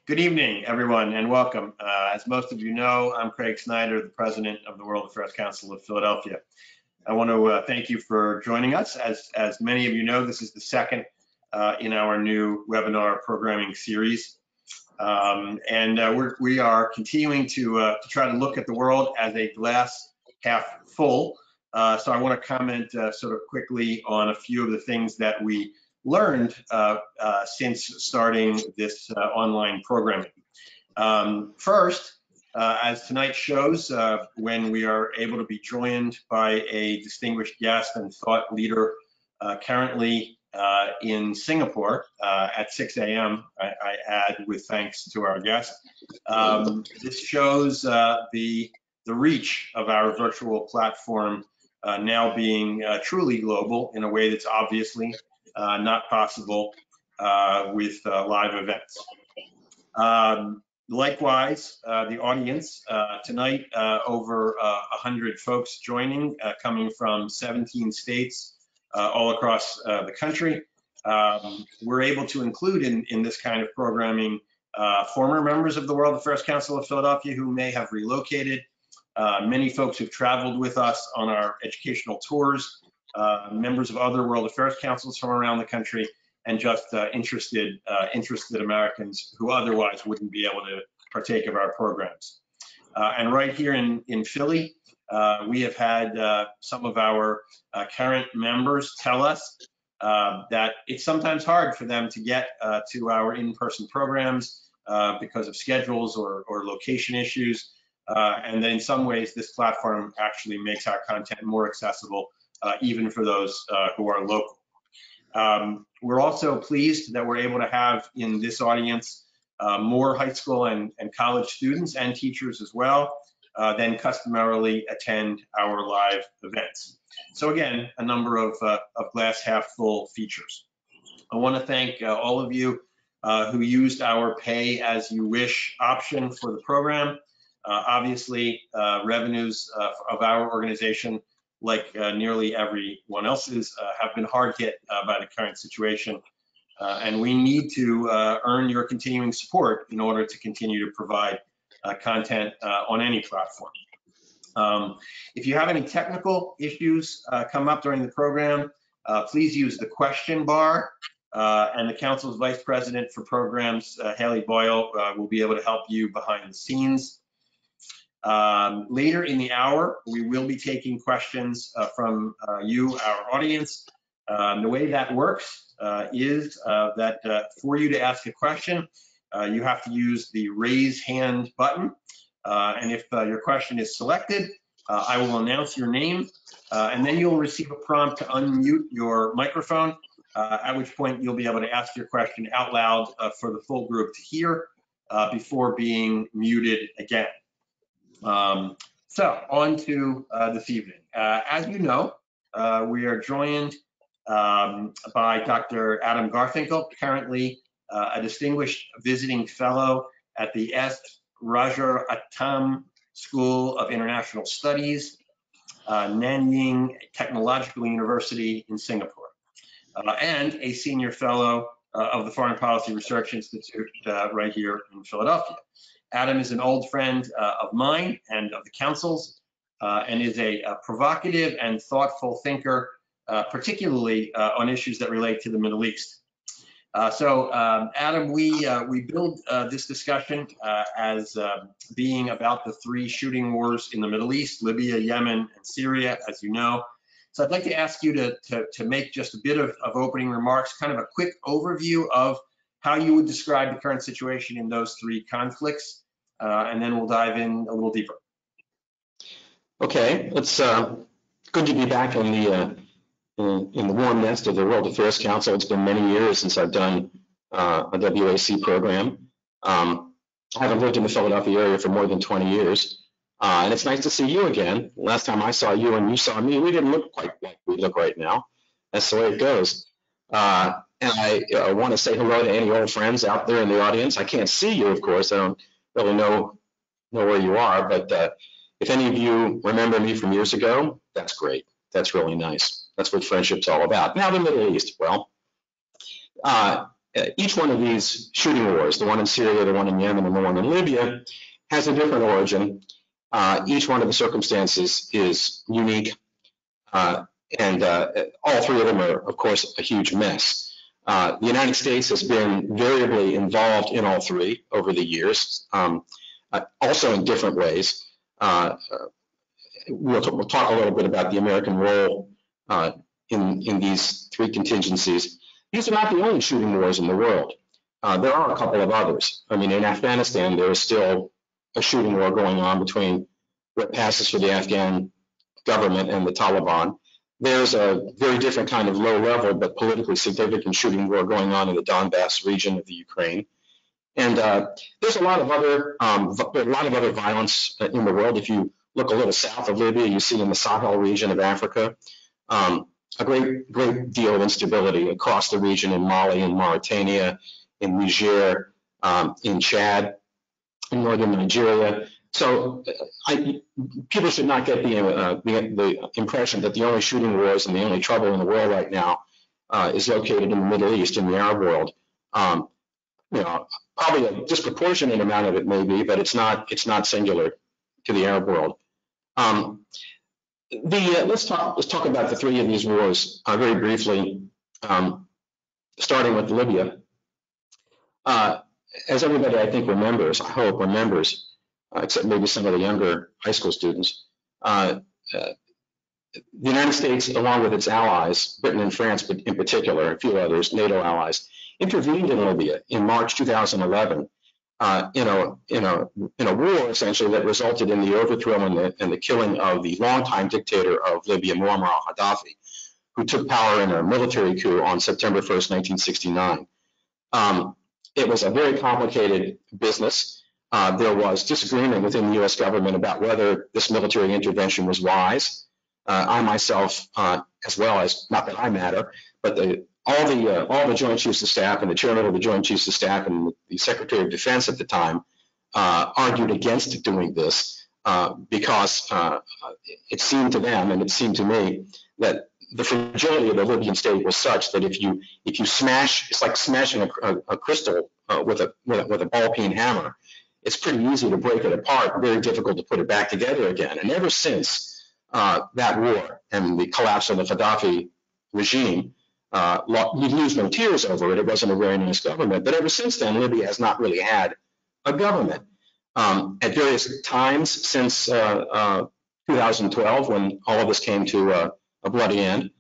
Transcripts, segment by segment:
Good evening, everyone, and welcome. As most of you know, I'm Craig Snyder, the president of the World Affairs Council of Philadelphia. I want to thank you for joining us. As many of you know, this is the second in our new webinar programming series. We are continuing to try to look at the world as a glass half full. So I want to comment sort of quickly on a few of the things that we learned since starting this online programming. First, as tonight shows, when we are able to be joined by a distinguished guest and thought leader currently in Singapore at 6 a.m., I add with thanks to our guest. This shows the reach of our virtual platform now being truly global in a way that's obviously not possible with live events. Likewise, the audience tonight, over 100 folks joining, coming from 17 states all across the country. We're able to include in this kind of programming former members of the World Affairs Council of Philadelphia who may have relocated, many folks who've traveled with us on our educational tours, members of other World Affairs Councils from around the country, and just interested Americans who otherwise wouldn't be able to partake of our programs. And right here in Philly, we have had some of our current members tell us that it's sometimes hard for them to get to our in-person programs because of schedules or location issues. And then in some ways, this platform actually makes our content more accessible, even for those who are local. We're also pleased that we're able to have in this audience more high school and college students and teachers as well than customarily attend our live events. So again, a number of glass half full features. I want to thank all of you who used our pay as you wish option for the program. Obviously, revenues of our organization, like nearly everyone else's, have been hard hit by the current situation. And we need to earn your continuing support in order to continue to provide content on any platform. If you have any technical issues come up during the program, please use the question bar, and the Council's Vice President for Programs, Haley Boyle, will be able to help you behind the scenes. Later in the hour, we will be taking questions from you, our audience. The way that works is that for you to ask a question, you have to use the raise hand button. And if your question is selected, I will announce your name, and then you'll receive a prompt to unmute your microphone, at which point you'll be able to ask your question out loud for the full group to hear before being muted again. So on to this evening. As you know, we are joined by Dr. Adam Garfinkle, currently a distinguished visiting fellow at the Rajaratnam School of International Studies, Nanyang Technological University in Singapore, and a senior fellow of the Foreign Policy Research Institute right here in Philadelphia. Adam is an old friend of mine and of the Council's, and is a provocative and thoughtful thinker, particularly on issues that relate to the Middle East. So Adam, we build this discussion as being about the three shooting wars in the Middle East: Libya, Yemen, and Syria, as you know. So I'd like to ask you to make just a bit of opening remarks, kind of a quick overview of how you would describe the current situation in those three conflicts, and then we'll dive in a little deeper. Okay, it's good to be back in the warm nest of the World Affairs Council. It's been many years since I've done a WAC program. I haven't lived in the Philadelphia area for more than 20 years. And it's nice to see you again. Last time I saw you and you saw me, we didn't look quite like we look right now. That's the way it goes. And I want to say hello to any old friends out there in the audience. I can't see you, of course. I don't really know where you are, but if any of you remember me from years ago, that's great. That's really nice. That's what friendship's all about. Now the Middle East, well, each one of these shooting wars, the one in Syria, the one in Yemen, and the one in Libya, has a different origin. Each one of the circumstances is unique, and all three of them are, of course, a huge mess. The United States has been variably involved in all three over the years, also in different ways. We'll talk a little bit about the American role in these three contingencies. These are not the only shooting wars in the world. There are a couple of others. I mean, in Afghanistan, there is still a shooting war going on between what passes for the Afghan government and the Taliban. There's a very different kind of low-level but politically significant shooting war going on in the Donbass region of the Ukraine. And there's a lot of other violence in the world. If you look a little south of Libya, you see in the Sahel region of Africa a great deal of instability across the region in Mali and Mauritania, in Niger, in Chad, in northern Nigeria. So people should not get the impression that the only shooting wars and the only trouble in the world right now is located in the Middle East, in the Arab world. Probably a disproportionate amount of it may be, but it's not singular to the Arab world. Let's talk about the three of these wars very briefly, starting with Libya. As everybody I think remembers, I hope remembers, except maybe some of the younger high school students, the United States, along with its allies, Britain and France in particular, a few others, NATO allies, intervened in Libya in March 2011 in a war essentially that resulted in the overthrow and the killing of the longtime dictator of Libya, Muammar al-Gaddafi, who took power in a military coup on September 1st, 1969. It was a very complicated business. There was disagreement within the U.S. government about whether this military intervention was wise. I myself, as well as, not that I matter, but all the Joint Chiefs of Staff and the chairman of the Joint Chiefs of Staff and the Secretary of Defense at the time argued against doing this because it seemed to them, and it seemed to me, that the fragility of the Libyan state was such that if you smash, it's like smashing a crystal with a ball-peen hammer. It's pretty easy to break it apart, very difficult to put it back together again. And ever since that war and the collapse of the Gaddafi regime, you'd lose no tears over it. It wasn't a very nice government. But ever since then, Libya has not really had a government. At various times since 2012, when all of this came to a bloody end,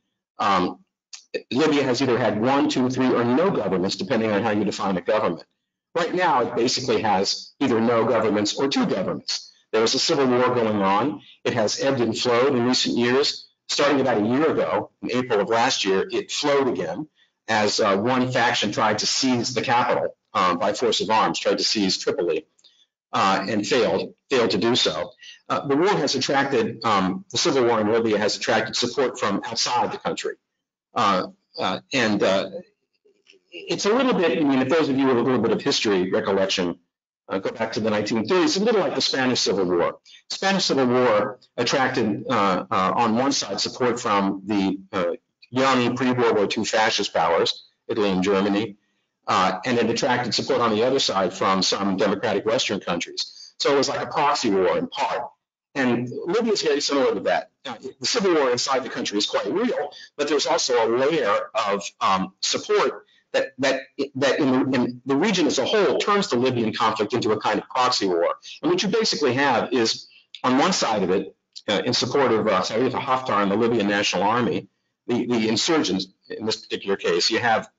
Libya has either had 1, 2, 3, or no governments, depending on how you define a government. Right now, it basically has either no governments or 2 governments. There was a civil war going on. It has ebbed and flowed in recent years. Starting about a year ago, in April of last year, it flowed again as one faction tried to seize the capital by force of arms, tried to seize Tripoli, and failed to do so. The war has attracted, the civil war in Libya has attracted support from outside the country. It's a little bit, I mean, if those of you with a little bit of history recollection, go back to the 1930s, it's a little like the Spanish Civil War. The Spanish Civil War attracted, on one side, support from the young pre-World War II fascist powers, Italy and Germany, and it attracted support on the other side from some democratic Western countries. So it was like a proxy war in part. And Libya is very similar to that. The civil war inside the country is quite real, but there's also a layer of support that in the region as a whole turns the Libyan conflict into a kind of proxy war. And what you basically have is, on one side of it, in support of Khalifa Haftar and the Libyan National Army, the insurgents in this particular case, you have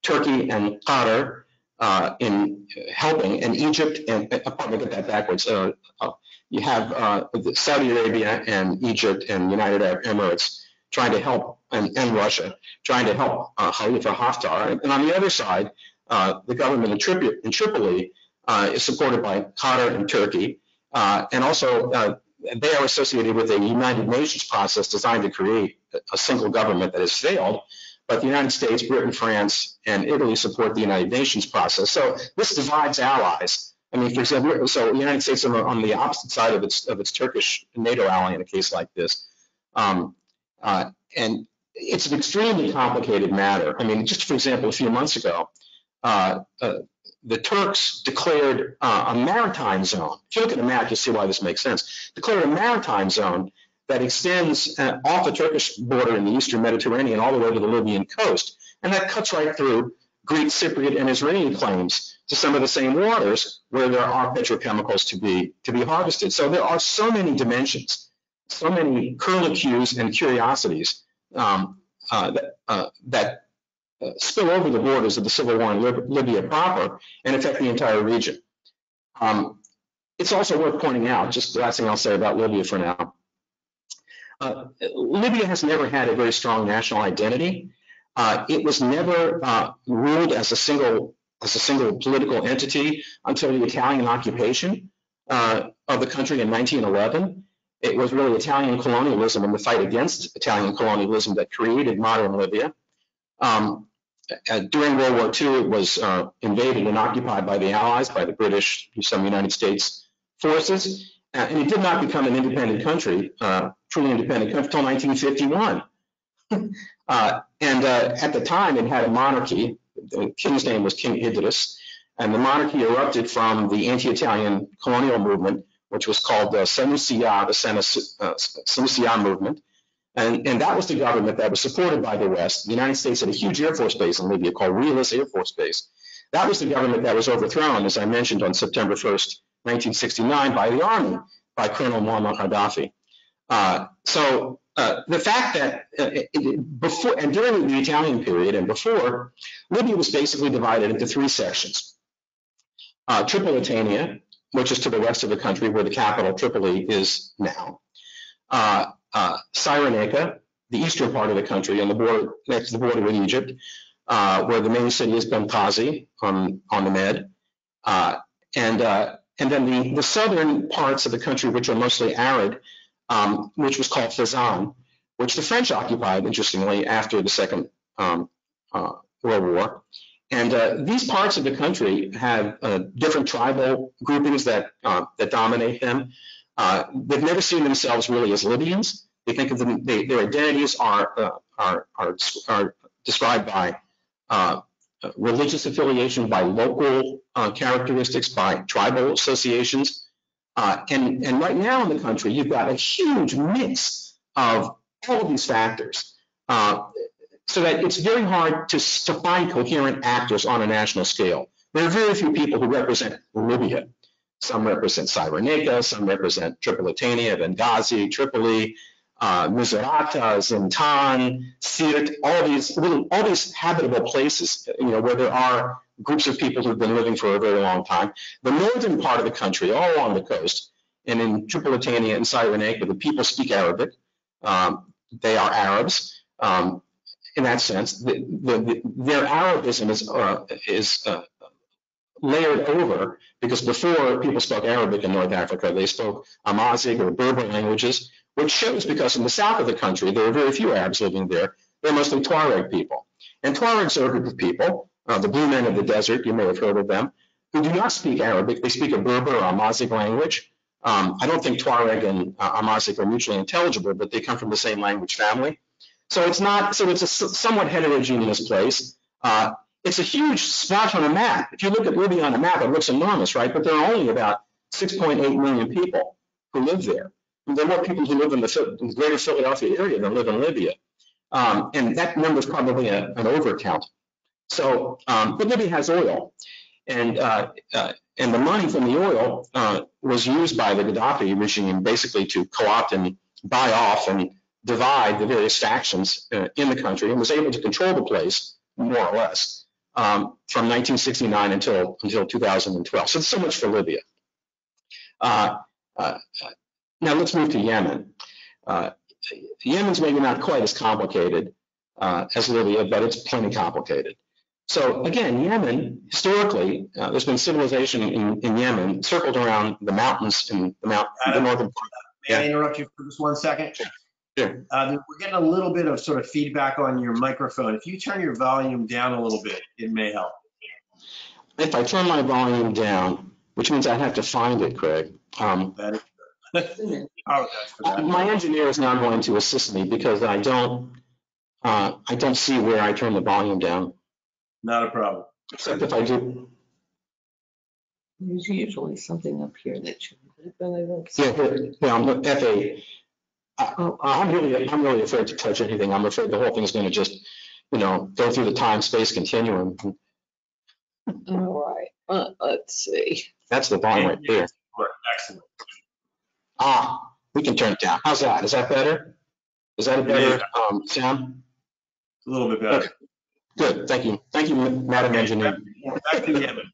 Turkey and Qatar in helping, and Egypt, and let me get that backwards. You have Saudi Arabia and Egypt and United Arab Emirates trying to help, and Russia, trying to help Khalifa Haftar. And on the other side, the government in Tripoli is supported by Qatar and Turkey. And also, they are associated with a United Nations process designed to create a single government that has failed. But the United States, Britain, France, and Italy support the United Nations process. So this divides allies. I mean, for example, so the United States are on the opposite side of its Turkish NATO ally in a case like this. And it's an extremely complicated matter. I mean, just for example, a few months ago, the Turks declared a maritime zone. If you look at the map, you'll see why this makes sense. Declared a maritime zone that extends off the Turkish border in the eastern Mediterranean all the way to the Libyan coast. And that cuts right through Greek, Cypriot, and Israeli claims to some of the same waters where there are petrochemicals to be harvested. So there are so many dimensions, so many curlicues and curiosities that spill over the borders of the civil war in Libya proper and affect the entire region. It's also worth pointing out, just the last thing I'll say about Libya for now, Libya has never had a very strong national identity. It was never ruled as a single political entity until the Italian occupation of the country in 1911. It was really Italian colonialism and the fight against Italian colonialism that created modern Libya. During World War II, it was invaded and occupied by the Allies, by the British, some United States forces, and it did not become an independent country, truly independent country, until 1951. At the time, it had a monarchy. The king's name was King Idris, and the monarchy erupted from the anti-Italian colonial movement, which was called the Senussia movement. And that was the government that was supported by the West. The United States had a huge Air Force base in Libya called Realis Air Force Base. That was the government that was overthrown, as I mentioned, on September 1st, 1969, by the army, by Colonel Muammar Gaddafi. The fact that before and during the Italian period and before, Libya was basically divided into three sections. Tripolitania, which is to the west of the country, where the capital Tripoli is now. Cyrenaica, the eastern part of the country, on the border, next to the border with Egypt, where the main city is Benghazi on the Med, and then the southern parts of the country, which are mostly arid, which was called Fezzan, which the French occupied, interestingly, after the Second World War. And these parts of the country have different tribal groupings that dominate them. They've never seen themselves really as Libyans. They think of them; their identities are described by religious affiliation, by local characteristics, by tribal associations. And right now in the country, you've got a huge mix of all of these factors, so that it's very hard to find coherent actors on a national scale. There are very few people who represent Libya. Some represent Cyrenaica, some represent Tripolitania, Benghazi, Tripoli, Misurata, Zintan, Sirt, all these habitable places, where there are groups of people who've been living for a very long time. The northern part of the country, all along the coast, and in Tripolitania and Cyrenaica, the people speak Arabic. They are Arabs in that sense. Their Arabism is layered over, because before people spoke Arabic in North Africa, they spoke Amazigh or Berber languages, which shows because in the south of the country, there are very few Arabs living there. They're mostly Tuareg people. And Tuaregs are a group of people, the blue men of the desert, you may have heard of them, who do not speak Arabic. They speak a Berber or Amazigh language. I don't think Tuareg and Amazigh are mutually intelligible, but they come from the same language family. So it's a somewhat heterogeneous place. It's a huge spot on a map. If you look at Libya on a map, it looks enormous, right? But there are only about 6.8 million people who live there. And there are more people who live in the greater Philadelphia area than live in Libya. And that number is probably an overcount. So, but Libya has oil. And the money from the oil was used by the Gaddafi regime basically to co-opt and buy off and divide the various factions in the country, and was able to control the place, more or less, from 1969 until 2012. So much for Libya. Now let's move to Yemen. Yemen's maybe not quite as complicated as Libya, but it's plenty complicated. So again, Yemen, historically, there's been civilization in Yemen circled around the mountains in the northern part. May I interrupt you for just 1 second? Sure. We're getting a little bit of sort of feedback on your microphone. If you turn your volume down a little bit, it may help. If I turn my volume down, which means I have to find it, Craig. That is good. My engineer is now going to assist me because I don't I don't see where I turn the volume down, Not a problem. except if I do. There's usually something up here that should. Yeah, I'm F8. I'm really afraid to touch anything. I'm afraid the whole thing is going to just, go through the time-space continuum. All right, let's see. That's the volume right there. Excellent. We can turn it down. How's that? Is that better? Is that a better sound? A little bit better. Okay. Good. Thank you. Thank you, Madam Engineer. Back to Yemen.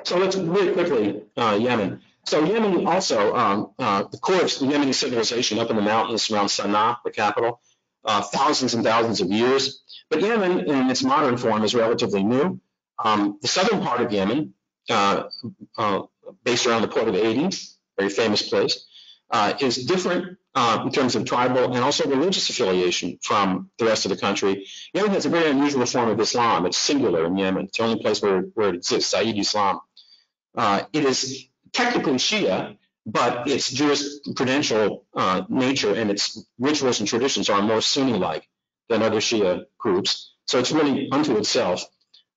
So let's really quickly, Yemen. So Yemen also, the core of the Yemeni civilization up in the mountains around Sana'a, the capital, thousands and thousands of years. But Yemen in its modern form is relatively new. The southern part of Yemen, based around the port of Aden, very famous place, is different in terms of tribal and also religious affiliation from the rest of the country. Yemen has a very unusual form of Islam. It's singular in Yemen. It's the only place where it exists, Sayyid Islam. It is technically Shia, but its jurisprudential nature and its rituals and traditions are more Sunni-like than other Shia groups. So it's really unto itself.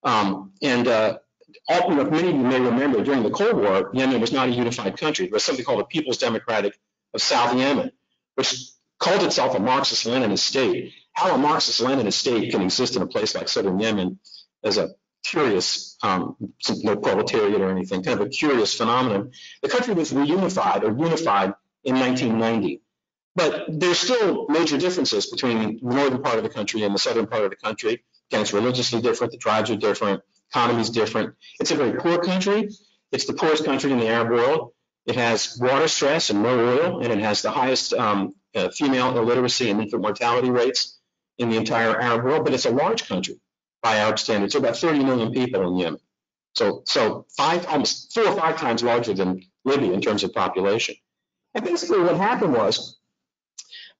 Many of you may remember, during the Cold War, Yemen was not a unified country. There was something called the People's Democratic of South Yemen, which called itself a Marxist-Leninist state. How a Marxist-Leninist state can exist in a place like southern Yemen is a curious, no proletariat or anything, kind of a curious phenomenon. The country was unified in 1990. But there's still major differences between the northern part of the country and the southern part of the country. Again, it's religiously different, the tribes are different, economy is different. It's a very poor country. It's the poorest country in the Arab world. It has water stress and no oil, and it has the highest female illiteracy and infant mortality rates in the entire Arab world, but it's a large country by Arab standards. There are about 30 million people in Yemen. So almost 4 or 5 times larger than Libya in terms of population. And basically what happened was,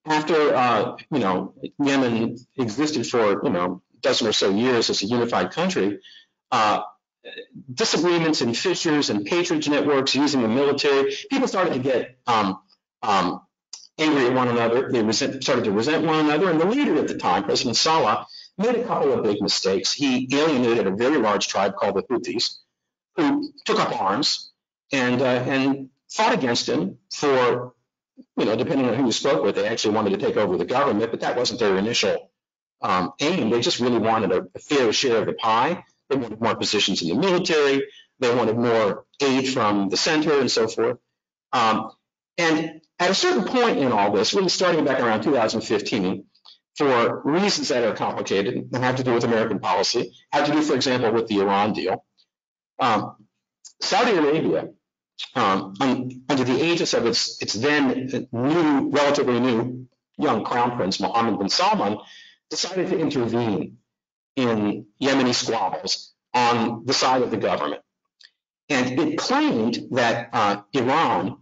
after Yemen existed for a dozen or so years as a unified country, disagreements and fissures and patronage networks using the military, people started to get angry at one another. They started to resent one another. And the leader at the time, President Saleh, made a couple of big mistakes. He alienated a very large tribe called the Houthis, who took up arms and fought against him for, depending on who you spoke with, they actually wanted to take over the government, but that wasn't their initial aim. They just really wanted a fair share of the pie. They wanted more positions in the military. They wanted more aid from the center and so forth. And at a certain point in all this, really starting back around 2015, for reasons that are complicated and have to do with American policy, have to do, for example, with the Iran deal, Saudi Arabia, under the aegis of its then relatively new young crown prince, Mohammed bin Salman, decided to intervene in Yemeni squabbles on the side of the government. And it claimed that Iran,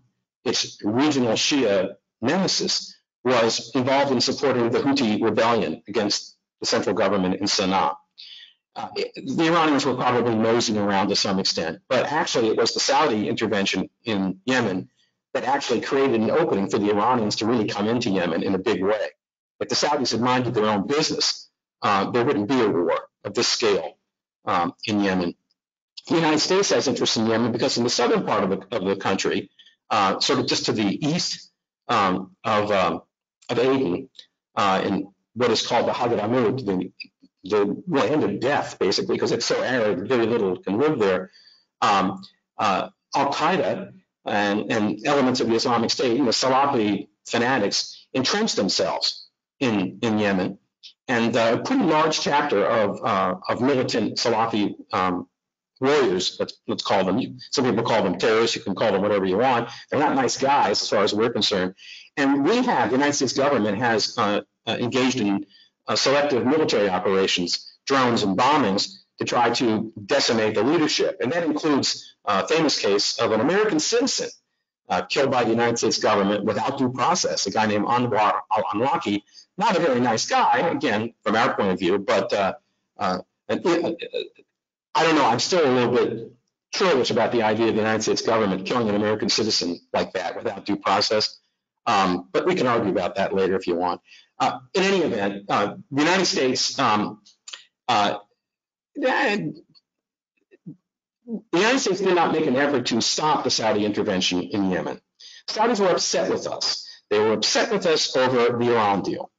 its regional Shia nemesis, was involved in supporting the Houthi rebellion against the central government in Sana'a. The Iranians were probably nosing around to some extent, but actually it was the Saudi intervention in Yemen that actually created an opening for the Iranians to really come into Yemen in a big way. If the Saudis had minded their own business, there wouldn't be a war of this scale in Yemen. The United States has interest in Yemen because in the southern part of the country, sort of just to the east of Aden, in what is called the Hadramaut, the land of death, basically, because it's so arid, very little can live there. Al-Qaeda and elements of the Islamic State, Salafi fanatics, entrenched themselves in Yemen. And a pretty large chapter of militant Salafi warriors, let's call them. Some people call them terrorists. You can call them whatever you want. They're not nice guys as far as we're concerned. And the United States government has engaged in selective military operations, drones and bombings to try to decimate the leadership. And that includes a famous case of an American citizen killed by the United States government without due process, a guy named Anwar al-Awlaki. Not a very nice guy, again, from our point of view, but I don't know, I'm still a little bit churlish about the idea of the United States government killing an American citizen like that without due process. But we can argue about that later if you want. In any event, the United States, the United States did not make an effort to stop the Saudi intervention in Yemen. Saudis were upset with us. They were upset with us over the Iran deal.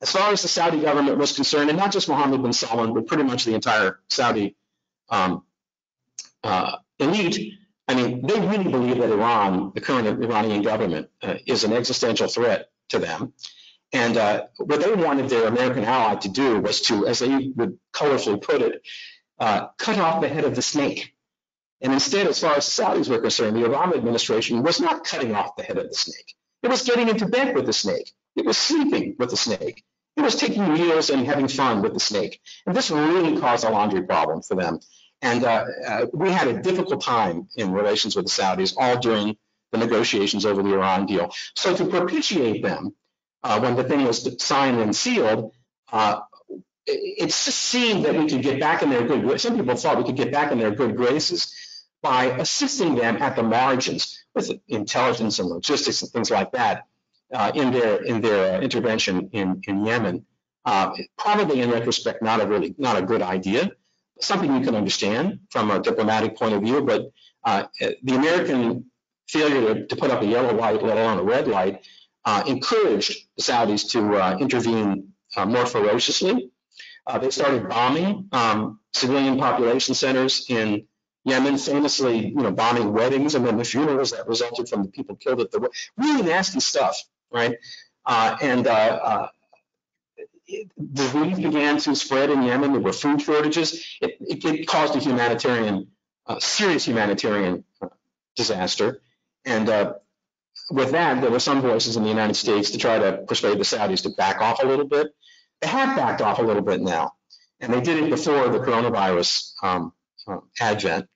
As far as the Saudi government was concerned, and not just Mohammed bin Salman, but pretty much the entire Saudi elite, I mean, they really believe that Iran, the current Iranian government, is an existential threat to them. And what they wanted their American ally to do was to, as they would colorfully put it, cut off the head of the snake. And instead, as far as the Saudis were concerned, the Obama administration was not cutting off the head of the snake. It was getting into bed with the snake. It was sleeping with the snake. It was taking meals and having fun with the snake. And this really caused a laundry problem for them. And we had a difficult time in relations with the Saudis all during the negotiations over the Iran deal. So to propitiate them, when the thing was signed and sealed, it just seemed that we could get back in their good graces. Some people thought we could get back in their good graces by assisting them at the margins with intelligence and logistics and things like that in their intervention in Yemen. Probably in retrospect, not a good idea. Something you can understand from a diplomatic point of view, but the American failure to put up a yellow light, let alone a red light, encouraged the Saudis to intervene more ferociously. They started bombing civilian population centers in Yemen, famously, bombing weddings and then the funerals that resulted from the people killed at the wedding. Really nasty stuff, right? The disease began to spread in Yemen. There were food shortages. It caused a serious humanitarian disaster. And with that, there were some voices in the United States to try to persuade the Saudis to back off a little bit. They have backed off a little bit now, and they did it before the coronavirus advent.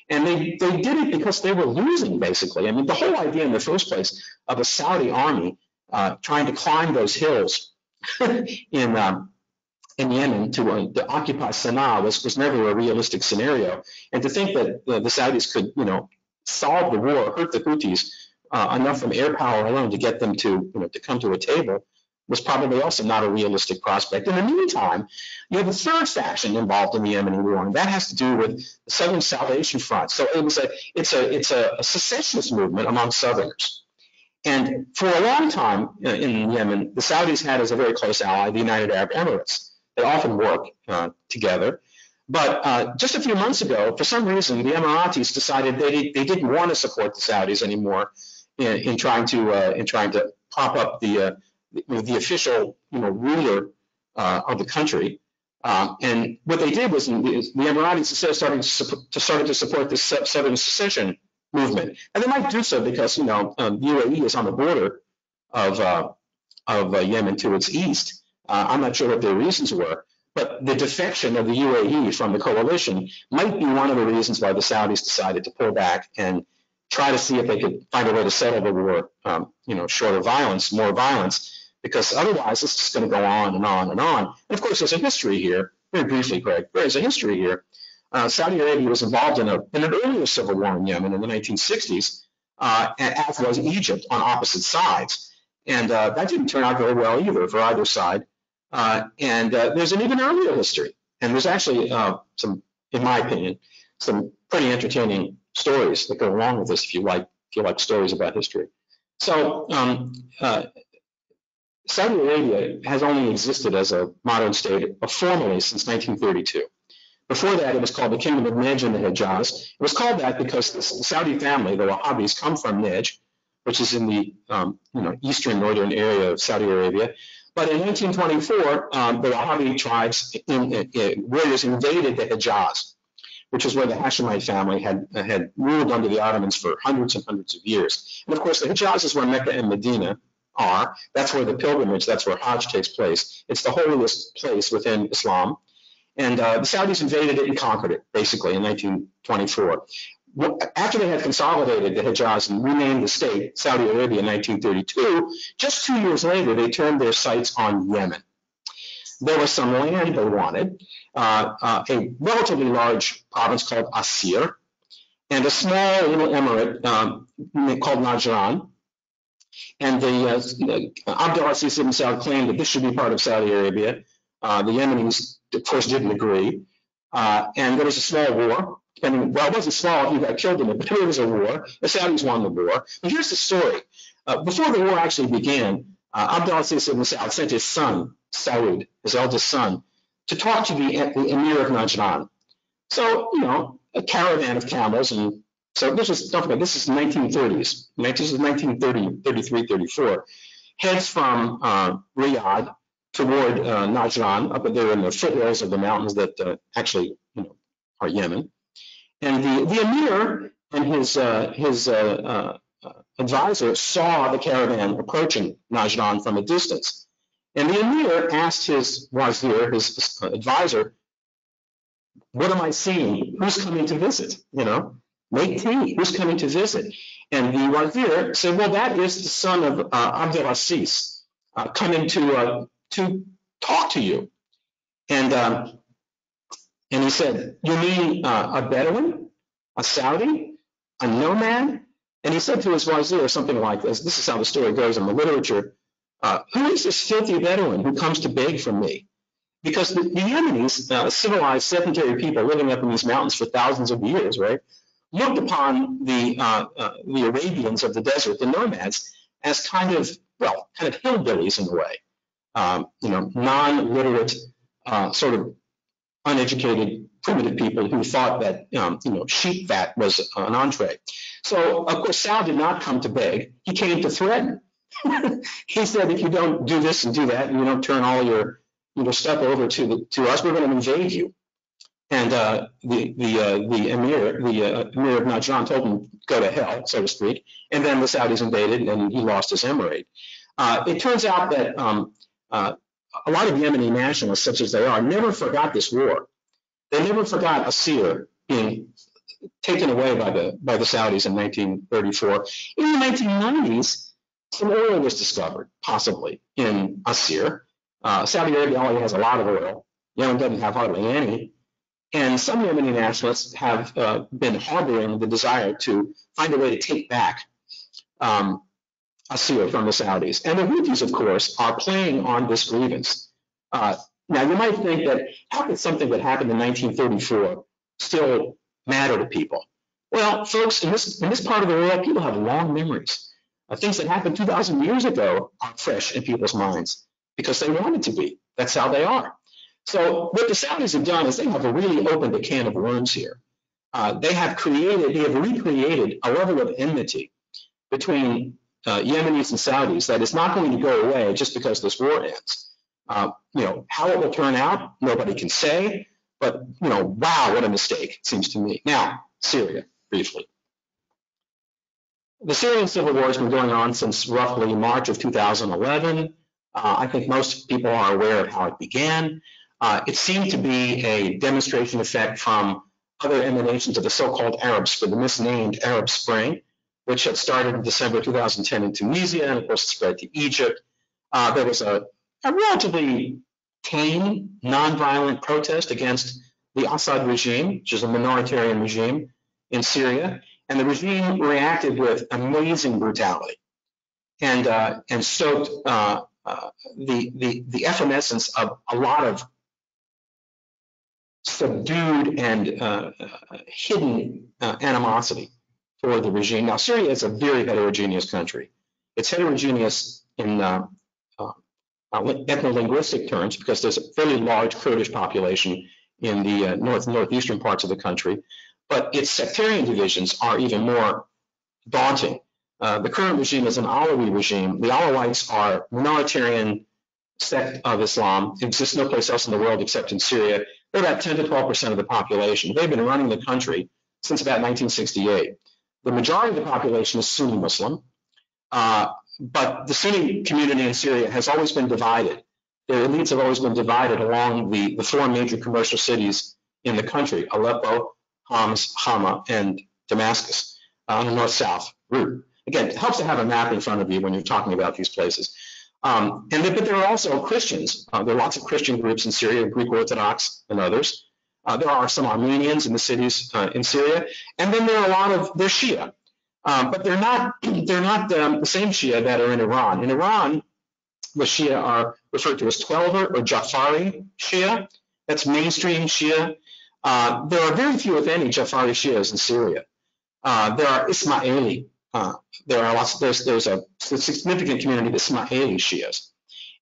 And they did it because they were losing, basically. I mean, the whole idea in the first place of a Saudi army trying to climb those hills in Yemen to occupy Sana'a was never a realistic scenario. And to think that the Saudis could, solve the war, hurt the Houthis enough from air power alone to get them to come to a table was probably also not a realistic prospect. In the meantime, you have a third faction involved in the Yemeni war, and that has to do with the Southern Salvation Front. So it's a secessionist movement among Southerners. And for a long time in Yemen, the Saudis had as a very close ally the United Arab Emirates. They often work together. But just a few months ago, for some reason, the Emiratis decided they didn't want to support the Saudis anymore in trying to prop up the official ruler of the country. And what they did was the Emiratis started to support this Southern secession movement. And they might do so because UAE is on the border of Yemen to its east. I'm not sure what their reasons were, but the defection of the UAE from the coalition might be one of the reasons why the Saudis decided to pull back and try to see if they could find a way to settle the war, short of violence, more violence, because otherwise it's just going to go on and on and on. And of course, there's a history here. Very briefly, Greg, there's a history here. Saudi Arabia was involved in an earlier civil war in Yemen in the 1960s, as was Egypt on opposite sides. And that didn't turn out very well either for either side. And there's an even earlier history. And there's actually some, in my opinion, some pretty entertaining stories that go along with this if you like stories about history. So Saudi Arabia has only existed as a modern state formally since 1932. Before that, it was called the Kingdom of Najd in the Hijaz. It was called that because the Saudi family, the Wahhabis, come from Najd, which is in the eastern northern area of Saudi Arabia. But in 1924, the Wahhabi tribes, warriors invaded the Hijaz, which is where the Hashemite family had ruled under the Ottomans for hundreds and hundreds of years. And of course, the Hijaz is where Mecca and Medina are. That's where the pilgrimage, that's where Hajj takes place. It's the holiest place within Islam. And the Saudis invaded it and conquered it, basically, in 1924. After they had consolidated the Hijaz and renamed the state Saudi Arabia in 1932, just 2 years later, they turned their sights on Yemen. There was some land they wanted, a relatively large province called Asir, and a small little emirate called Najran. And the Abdulaziz ibn Saud claimed that this should be part of Saudi Arabia. The Yemenis, of course, didn't agree. And there was a small war. Well, it wasn't small if you got killed in it, but there was a war. The Saudis won the war. But here's the story. Before the war actually began, Abdulaziz ibn Saud sent his son, Saud, his eldest son, to talk to the Emir of Najran. So, you know, a caravan of camels. And so this is, don't forget, this is 1930s. This is 1930, 33, 34. Heads from Riyadh toward Najran, up there in the foothills of the mountains that actually, you know, are Yemen. And the Emir and his advisor saw the caravan approaching Najran from a distance. And the Emir asked his wazir, his advisor, what am I seeing? Who's coming to visit? You know, make tea. Who's coming to visit? And the wazir said, well, that is the son of Abdulaziz coming to talk to you. And he said, you mean a Bedouin, a Saudi, a nomad? And he said to his wazir something like this. This is how the story goes in the literature. Who is this filthy Bedouin who comes to beg from me? Because the Yemenis, civilized sedentary people living up in these mountains for thousands of years, right, looked upon the Arabians of the desert, the nomads, as kind of hillbillies in a way. You know, non-literate, sort of uneducated, primitive people who thought that, you know, sheep fat was an entree. So, of course, Saud did not come to beg. He came to threaten. He said, if you don't do this and do that, and you don't turn all your stuff over to us, we're going to invade you. And the Emir of Najran told him, go to hell, so to speak. And then the Saudis invaded, and he lost his emirate. It turns out that a lot of Yemeni nationalists, such as they are, never forgot this war. They never forgot Asir being taken away by the Saudis in 1934. In the 1990s, some oil was discovered, possibly, in Asir. Saudi Arabia already has a lot of oil. Yemen doesn't have hardly any. And some Yemeni nationalists have been harboring the desire to find a way to take back Asir from the Saudis. And the Houthis, of course, are playing on this grievance. Now, you might think that how could something that happened in 1934 still matter to people? Well, folks, in this part of the world, people have long memories. Things that happened 2,000 years ago are fresh in people's minds because they want it to be. That's how they are. So what the Saudis have done is they have really opened a can of worms here. They have recreated a level of enmity between Yemenis and Saudis that is not going to go away just because this war ends. You know, how it will turn out, nobody can say, but, you know, wow, what a mistake, it seems to me. Now, Syria, briefly. The Syrian civil war has been going on since roughly March of 2011. I think most people are aware of how it began. It seemed to be a demonstration effect from other emanations of the so-called Arab Spring, the misnamed Arab Spring, which had started in December 2010 in Tunisia and, of course, spread to Egypt. There was a relatively tame, nonviolent protest against the Assad regime, which is a minoritarian regime in Syria, and the regime reacted with amazing brutality and stoked the effervescence of a lot of subdued and hidden animosity toward the regime. Now, Syria is a very heterogeneous country. It's heterogeneous in ethno-linguistic terms because there's a fairly large Kurdish population in the northeastern parts of the country, but its sectarian divisions are even more daunting. The current regime is an Alawi regime. The Alawites are minoritarian sect of Islam. It exists no place else in the world except in Syria. They're about 10 to 12% of the population. They've been running the country since about 1968. The majority of the population is Sunni Muslim, but the Sunni community in Syria has always been divided. Their elites have always been divided along the four major commercial cities in the country, Aleppo, Homs, Hama, and Damascus, on the north-south route. Again, it helps to have a map in front of you when you're talking about these places. But there are also Christians. There are lots of Christian groups in Syria, Greek Orthodox and others. There are some Armenians in the cities in Syria. And then there are they're Shia. But they're not the same Shia that are in Iran. In Iran, the Shia are referred to as Twelver or Jafari Shia. That's mainstream Shia. There are very few, if any, Jafari Shias in Syria. There are Ismaili. There's a significant community of Ismaili Shias.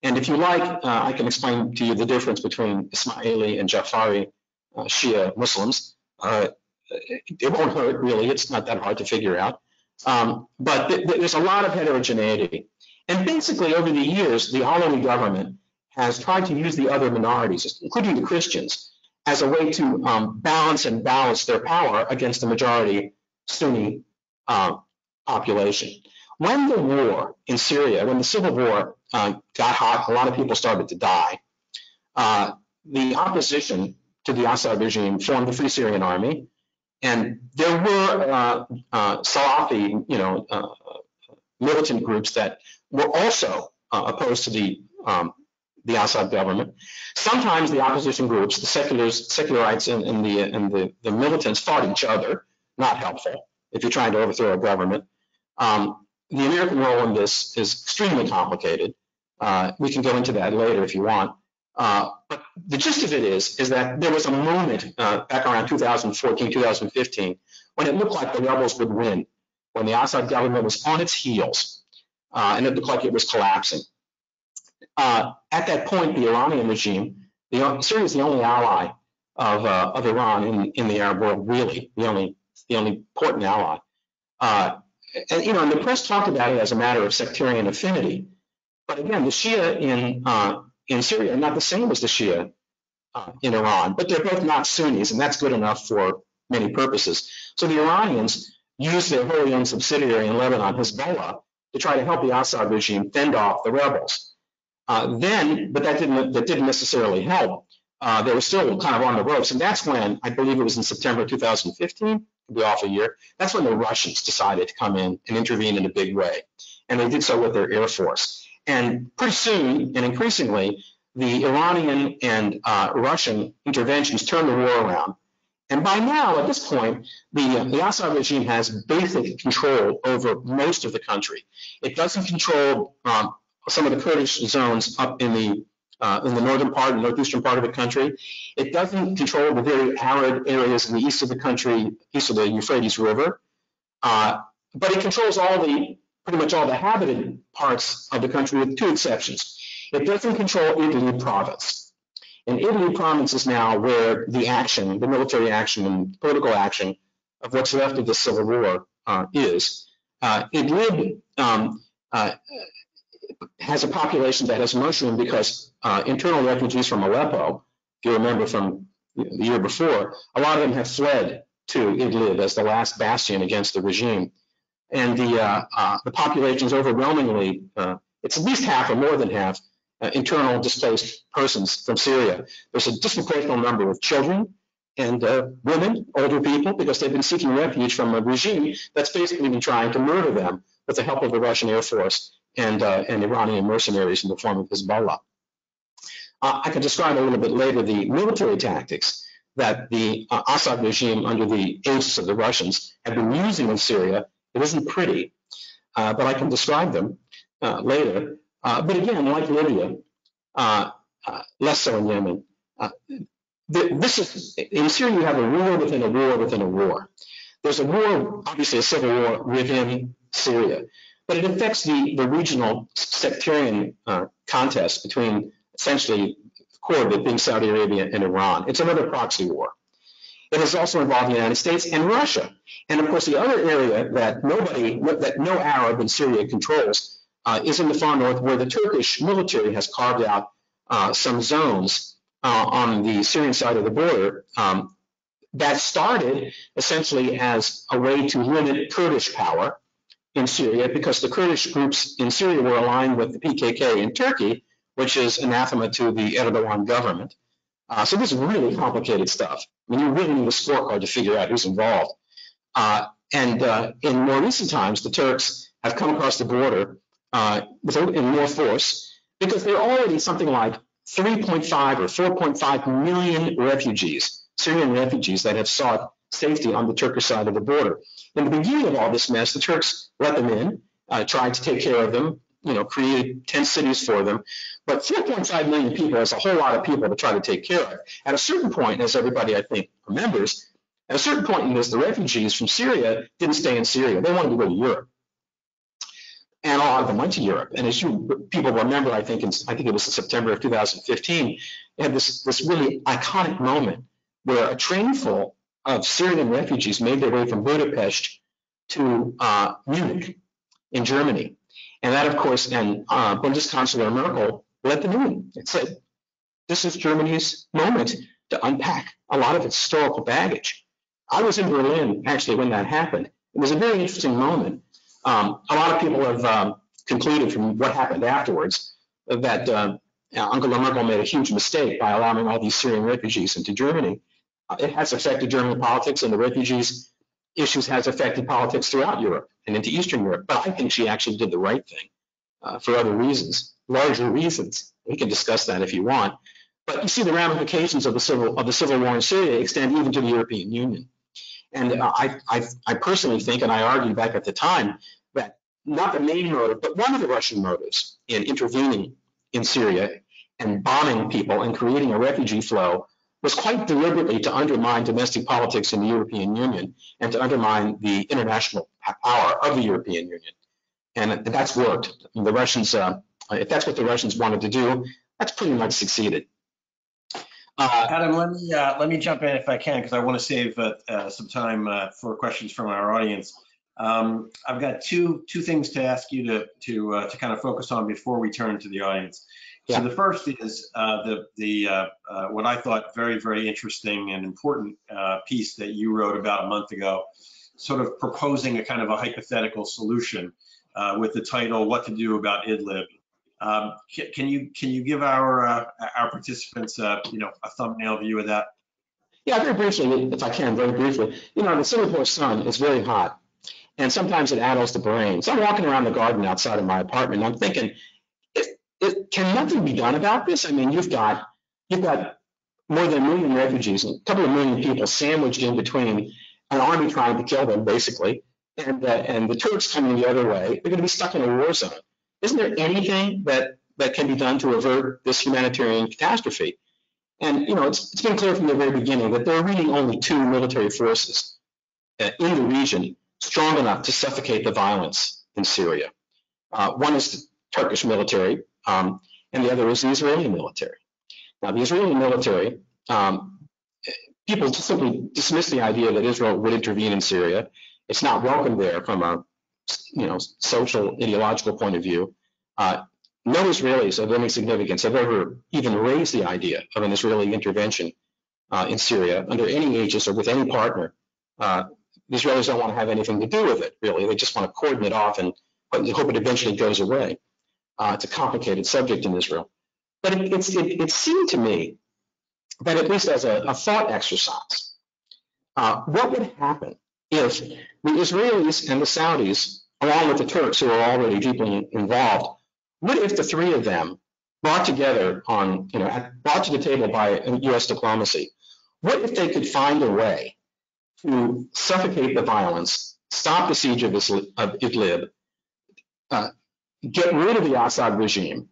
And if you like, I can explain to you the difference between Ismaili and Jafari Shia Muslims. It won't hurt, really. It's not that hard to figure out. But there's a lot of heterogeneity. And basically, over the years, the Alawi government has tried to use the other minorities, including the Christians, as a way to balance their power against the majority Sunni population. When the war in Syria, when the civil war got hot, a lot of people started to die. The opposition to the Assad regime formed the Free Syrian Army, and there were Salafi, militant groups that were also opposed to the Assad government. Sometimes the opposition groups, the secularites and the militants fought each other. Not helpful if you're trying to overthrow a government. The American role in this is extremely complicated. We can go into that later if you want. But the gist of it is that there was a moment back around 2014, 2015, when it looked like the rebels would win, when the Assad government was on its heels, and it looked like it was collapsing. At that point, the Iranian regime, Syria is the only ally of Iran in the Arab world, really, the only important ally. And the press talked about it as a matter of sectarian affinity. But again, the Shia in Syria are not the same as the Shia in Iran, but they're both not Sunnis, and that's good enough for many purposes. So the Iranians used their wholly owned subsidiary in Lebanon, Hezbollah, to try to help the Assad regime fend off the rebels. But that didn't necessarily help. They were still kind of on the ropes, and that's when, I believe it was in September 2015, could be off a year, that's when the Russians decided to come in and intervene in a big way. And they did so with their air force. And pretty soon, and increasingly, the Iranian and Russian interventions turned the war around. And by now, at this point, the Assad regime has basic control over most of the country. It doesn't control some of the Kurdish zones up in the northern part and northeastern part of the country. It doesn't control the very arid areas in the east of the country, east of the Euphrates River. But it controls pretty much all the habited parts of the country with two exceptions. It doesn't control Idlib province. And Idlib province is now where the military action and political action of what's left of the civil war is. Idlib has a population that has mushroomed because internal refugees from Aleppo, if you remember from the year before, a lot of them have fled to Idlib as the last bastion against the regime. And the population is overwhelmingly, it's at least half or more than half, internal displaced persons from Syria. There's a disproportionate number of children and women, older people, because they've been seeking refuge from a regime that's basically been trying to murder them with the help of the Russian Air Force and Iranian mercenaries in the form of Hezbollah. I can describe a little bit later the military tactics that the Assad regime under the aegis of the Russians have been using in Syria. It isn't pretty, but I can describe them later. But again, like Libya, less so in Yemen, in Syria you have a war within a war within a war. There's a war, obviously a civil war within Syria, but it affects the regional sectarian contest between essentially the core of it being Saudi Arabia and Iran. It's another proxy war. It has also involved the United States and Russia. And of course, the other area that no Arab in Syria controls is in the far north, where the Turkish military has carved out some zones on the Syrian side of the border that started essentially as a way to limit Kurdish power in Syria, because the Kurdish groups in Syria were aligned with the PKK in Turkey, which is anathema to the Erdogan government. So this is really complicated stuff. I mean, you really need a scorecard to figure out who's involved. And in more recent times, the Turks have come across the border in more force, because there are already something like 3.5 or 4.5 million refugees, Syrian refugees, that have sought safety on the Turkish side of the border. In the beginning of all this mess, the Turks let them in, tried to take care of them, created 10 cities for them. But 4.5 million people is a whole lot of people to try to take care of. At a certain point, as everybody I think remembers, at a certain point in this, the refugees from Syria didn't stay in Syria. They wanted to go to Europe. And a lot of them went to Europe. And as people remember, I think it was in September of 2015, they had this really iconic moment where a train full of Syrian refugees made their way from Budapest to Munich in Germany. And that, of course, and Bundeskanzler Merkel let them in and said, this is Germany's moment to unpack a lot of its historical baggage. I was in Berlin, actually, when that happened. It was a very interesting moment. A lot of people have concluded from what happened afterwards that Angela Merkel made a huge mistake by allowing all these Syrian refugees into Germany. It has affected German politics, and the refugees issues has affected politics throughout Europe and into Eastern Europe. But I think she actually did the right thing for other reasons, larger reasons. We can discuss that if you want. But you see the ramifications of the civil war in Syria extend even to the European Union. And I personally think, and I argued back at the time, that not the main motive, but one of the Russian motives in intervening in Syria and bombing people and creating a refugee flow was quite deliberately to undermine domestic politics in the European Union and to undermine the international power of the European Union. And that's worked. The Russians, if that's what the Russians wanted to do, that's pretty much succeeded. Adam, let me jump in if I can, because I want to save some time for questions from our audience. I've got two things to ask you to kind of focus on before we turn to the audience. Yeah. So the first is what I thought very, very interesting and important piece that you wrote about a month ago, sort of proposing a kind of a hypothetical solution with the title "What to Do About Idlib." Can you give our participants a thumbnail view of that? Yeah, very briefly, if I can, very briefly. The Singapore sun is very hot, and sometimes it addles the brain. So I'm walking around the garden outside of my apartment, and I'm thinking, can nothing be done about this? I mean, you've got more than 1 million refugees, a couple of million people sandwiched in between an army trying to kill them, basically, and the Turks coming the other way. They're going to be stuck in a war zone. Isn't there anything that can be done to avert this humanitarian catastrophe? And it's been clear from the very beginning that there are really only two military forces in the region strong enough to suffocate the violence in Syria. One is the Turkish military, and the other is the Israeli military. Now, the Israeli military, people just simply dismiss the idea that Israel would intervene in Syria. It's not welcome there from a social, ideological point of view. No Israelis of any significance have ever even raised the idea of an Israeli intervention in Syria under any aegis or with any partner. The Israelis don't want to have anything to do with it, really. They just want to cordon it off and hope it eventually goes away. It's a complicated subject in Israel. But it seemed to me that, at least as a thought exercise, what would happen if the Israelis and the Saudis, along with the Turks, who are already deeply involved, what if the three of them brought together brought to the table by U.S. diplomacy, what if they could find a way to suffocate the violence, stop the siege of Idlib, get rid of the Assad regime,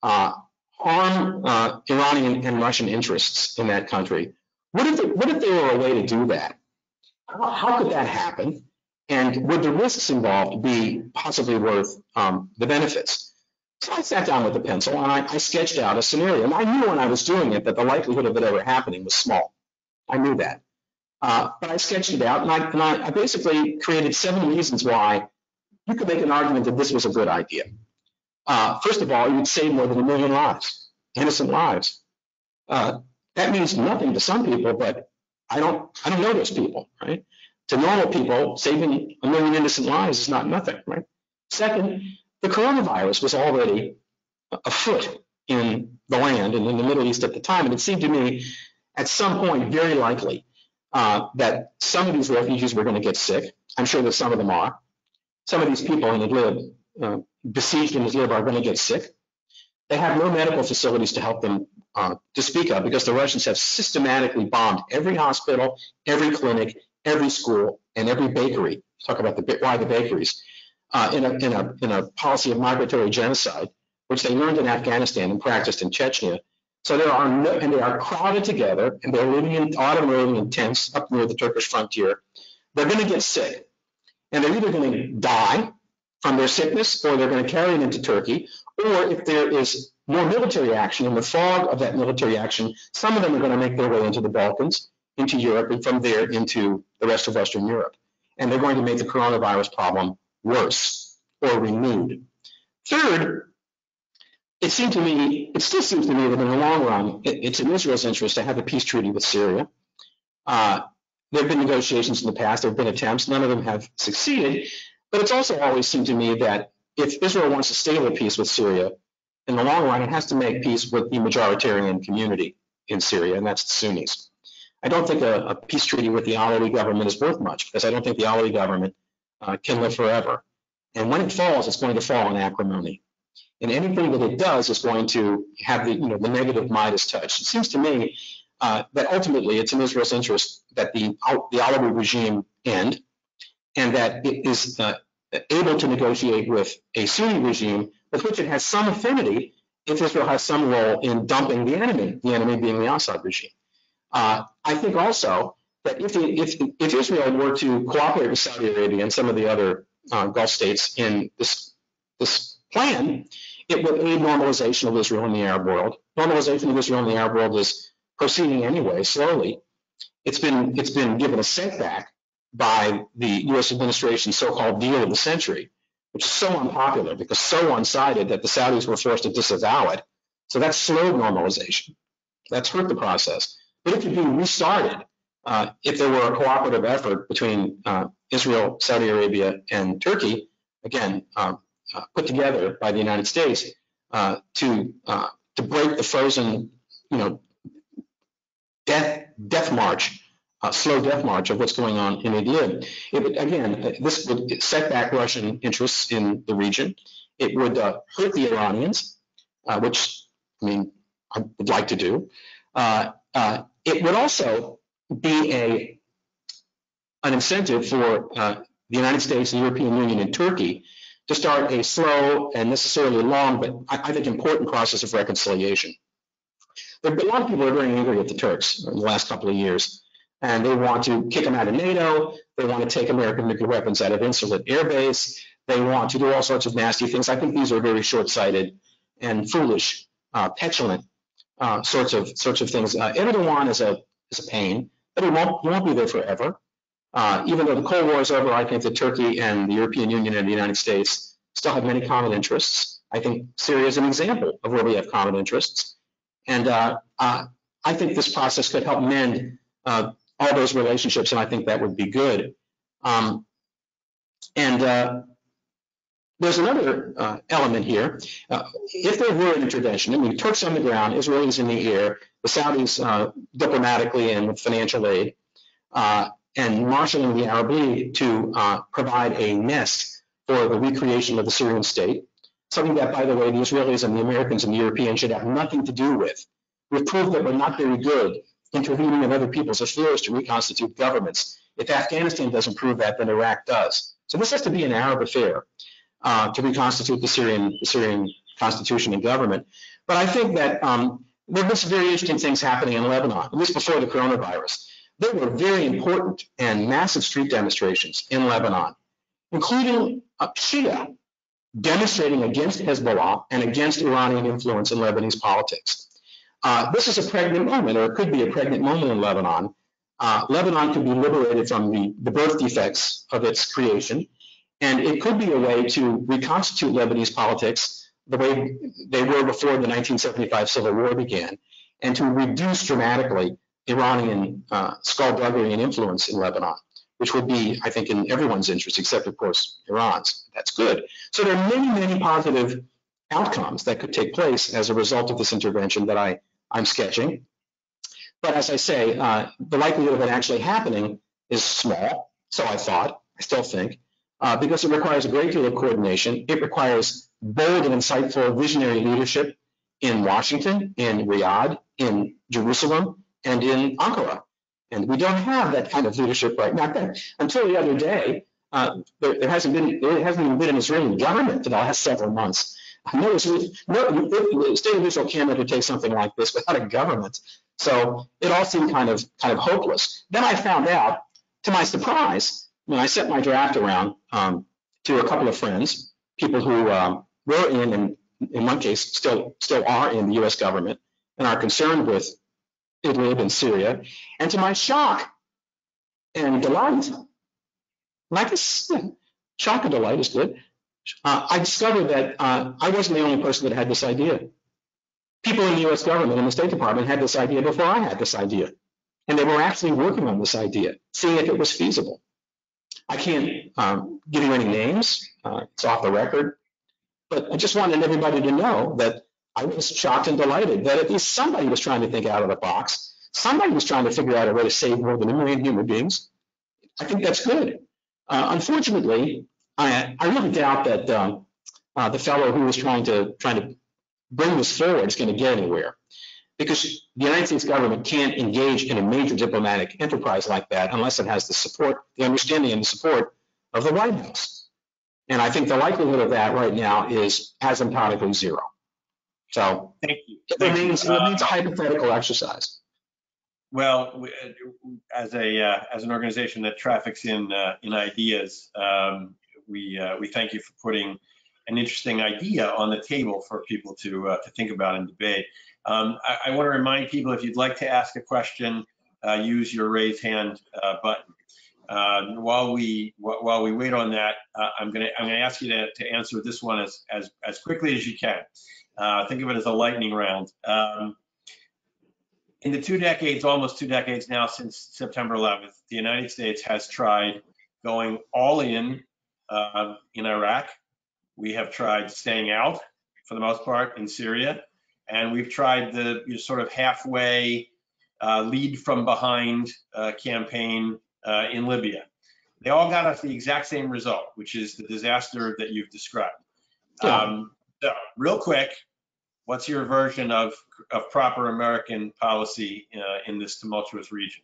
harm Iranian and Russian interests in that country? What if there were a way to do that? How could that happen? And would the risks involved be possibly worth the benefits? So I sat down with a pencil and I sketched out a scenario. And I knew when I was doing it that the likelihood of it ever happening was small. I knew that. But I sketched it out, and I basically created 7 reasons why you could make an argument that this was a good idea. First of all, you would save more than 1 million lives, innocent lives. That means nothing to some people, but I don't know those people, right? To normal people, saving 1 million innocent lives is not nothing, right? Second, the coronavirus was already afoot in the land and in the Middle East at the time, and it seemed to me at some point very likely that some of these refugees were going to get sick. I'm sure that some of them are. Some of these people in Idlib, besieged in Idlib, are going to get sick. They have no medical facilities to help them to speak of, because the Russians have systematically bombed every hospital, every clinic, every school, and every bakery talk about why the bakeries, in a policy of migratory genocide, which they learned in Afghanistan and practiced in Chechnya. So they are crowded together, and they're living in tents up near the Turkish frontier. They're going to get sick, and they're either going to die from their sickness, or they're going to carry it into Turkey, or if there is more military action, in the fog of that military action, some of them are going to make their way into the Balkans, into Europe, and from there into the rest of Western Europe. And they're going to make the coronavirus problem worse or renewed. Third, it still seems to me that in the long run, it's in Israel's interest to have a peace treaty with Syria. There have been negotiations in the past, there have been attempts, none of them have succeeded, but it's also always seemed to me that if Israel wants a stable peace with Syria, in the long run, it has to make peace with the majoritarian community in Syria, and that's the Sunnis. I don't think a peace treaty with the Alawi government is worth much, because I don't think the Alawi government can live forever. And when it falls, it's going to fall in acrimony. And anything that it does is going to have the negative Midas touch. It seems to me that ultimately it's in Israel's interest that the Alawi regime end, and that it is able to negotiate with a Sunni regime with which it has some affinity if Israel has some role in dumping the enemy being the Assad regime. I think also that if Israel were to cooperate with Saudi Arabia and some of the other Gulf states in this plan, it would aid normalization of Israel in the Arab world. Normalization of Israel in the Arab world is proceeding anyway, slowly. It's been given a setback by the U.S. administration's so-called deal of the century, which is so unpopular because so one-sided that the Saudis were forced to disavow it. So that's slowed normalization. That's hurt the process. But it could be restarted if there were a cooperative effort between Israel, Saudi Arabia, and Turkey, again, put together by the United States to break the frozen, death march, slow death march of what's going on in Idlib. This would set back Russian interests in the region. It would hurt the Iranians, which I would like to do. It would also be an incentive for the United States, the European Union, and Turkey to start a slow and necessarily long, but I think important process of reconciliation. A lot of people are very angry at the Turks in the last couple of years, and they want to kick them out of NATO. They want to take American nuclear weapons out of Insulet Air Base. They want to do all sorts of nasty things. I think these are very short-sighted and foolish, petulant sorts of things. Erdogan is a pain, but he won't be there forever. Even though the Cold War is over, I think that Turkey and the European Union and the United States still have many common interests. I think Syria is an example of where we have common interests. And I think this process could help mend all those relationships, and I think that would be good. There's another element here. If there were an intervention, Turks on the ground, Israelis in the air, the Saudis diplomatically and with financial aid, and marshaling the Arab League to provide a nest for the recreation of the Syrian state, something that, by the way, the Israelis and the Americans and the Europeans should have nothing to do with. We've proved that we're not very good intervening in other people's affairs to reconstitute governments. If Afghanistan doesn't prove that, then Iraq does. So this has to be an Arab affair to reconstitute the Syrian constitution and government. But I think that there have been some very interesting things happening in Lebanon, at least before the coronavirus. There were very important and massive street demonstrations in Lebanon, including Shia demonstrating against Hezbollah and against Iranian influence in Lebanese politics. This is a pregnant moment, or it could be a pregnant moment in Lebanon. Lebanon could be liberated from the birth defects of its creation, and it could be a way to reconstitute Lebanese politics the way they were before the 1975 civil war began, and to reduce dramatically Iranian skullduggery and influence in Lebanon, which would be, I think, in everyone's interest, except, of course, Iran's. That's good. So there are many, many positive outcomes that could take place as a result of this intervention that I'm sketching. But as I say, the likelihood of it actually happening is small, so I still think, because it requires a great deal of coordination. It requires bold and insightful visionary leadership in Washington, in Riyadh, in Jerusalem, and in Ankara. And we don't have that kind of leadership right now. Until the other day, there hasn't even been an Israeli government for the last several months. No state of Israel can't undertake something like this without a government. So it all seemed kind of hopeless. Then I found out, to my surprise, when I sent my draft around to a couple of friends, people who were in one case still are in the U.S. government and are concerned with Idlib and Syria, and to my shock and delight, like this, shock and delight is good. I discovered that I wasn't the only person that had this idea. People in the U.S. government and the State Department had this idea before I had this idea. And they were actually working on this idea, seeing if it was feasible. I can't give you any names. It's off the record. But I just wanted everybody to know that I was shocked and delighted that at least somebody was trying to think out of the box. Somebody was trying to figure out a way to save more than 1 million human beings. I think that's good. Unfortunately, I really doubt that the fellow who was trying to bring this forward is going to get anywhere, because the United States government can't engage in a major diplomatic enterprise like that unless it has the support, the understanding and the support of the White House. And I think the likelihood of that right now is asymptotically zero. So Thank you. It remains a hypothetical exercise. Well, as an organization that traffics in ideas, we thank you for putting an interesting idea on the table for people to think about and debate. I want to remind people, if you'd like to ask a question, use your raise hand button. While we wait on that, I'm gonna ask you to answer this one as quickly as you can. Think of it as a lightning round. In the almost 2 decades now since September 11th, the United States has tried going all in Iraq. We have tried staying out for the most part in Syria, and we've tried the sort of halfway lead from behind campaign in Libya. They all got us the exact same result, which is the disaster that you've described. Yeah. So real quick, what's your version of proper American policy in this tumultuous region?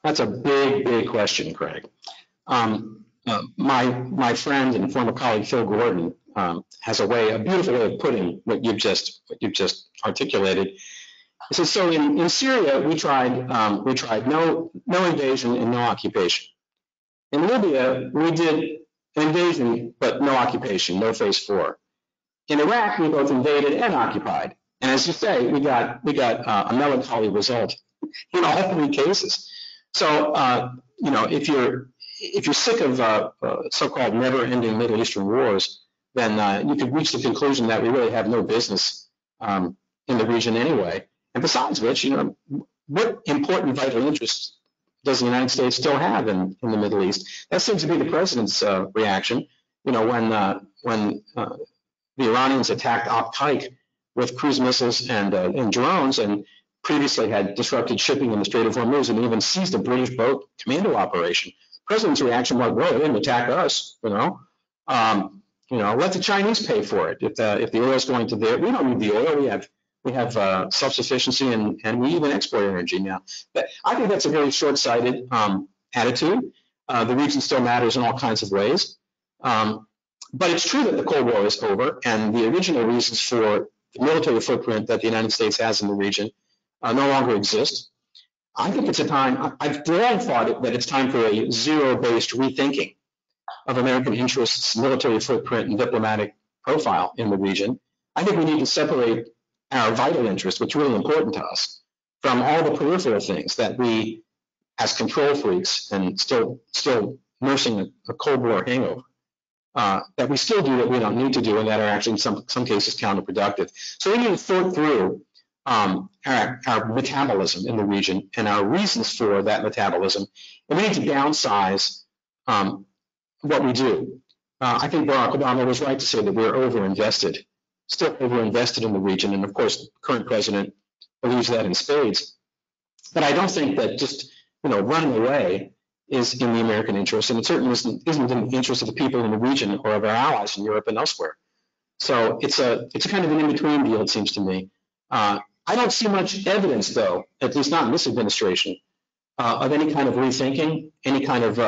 That's a big question, Craig. My friend and former colleague Phil Gordon has a beautiful way of putting what you've just articulated. He says, so in Syria we tried no invasion and no occupation. In Libya we did an invasion but no occupation, no phase 4. In Iraq we both invaded and occupied, and as you say, we got a melancholy result in all 3 cases. So if you're sick of so-called never-ending Middle Eastern wars, then you could reach the conclusion that we really have no business in the region anyway. And besides which, what important vital interests does the United States still have in the Middle East? That seems to be the president's reaction. When the Iranians attacked Al-Qaeda with cruise missiles and drones, and previously had disrupted shipping in the Strait of Hormuz and even seized a British boat commando operation. The president's reaction was, well, they didn't attack us, let the Chinese pay for it. If the oil is going to there, we don't need the oil. We have self-sufficiency and we even export energy now. But I think that's a very short-sighted attitude. The region still matters in all kinds of ways. But it's true that the Cold War is over, and the original reasons for the military footprint that the United States has in the region no longer exist. I think it's a time, I've long thought that it's time for a zero-based rethinking of American interests, military footprint, and diplomatic profile in the region. I think we need to separate our vital interests, which are really important to us, from all the peripheral things that we, as control freaks and still nursing a Cold War hangover, that we still do that we don't need to do, and that are actually in some cases counterproductive. So we need to sort through our metabolism in the region and our reasons for that metabolism, and we need to downsize what we do. I think Barack Obama was right to say that we're still overinvested in the region, and of course the current president believes that in spades. But I don't think that just running away is in the American interest, and it certainly isn't in the interest of the people in the region or of our allies in Europe and elsewhere. So it's a kind of an in-between deal, it seems to me. I don't see much evidence, though, at least not in this administration, of any kind of rethinking, any kind of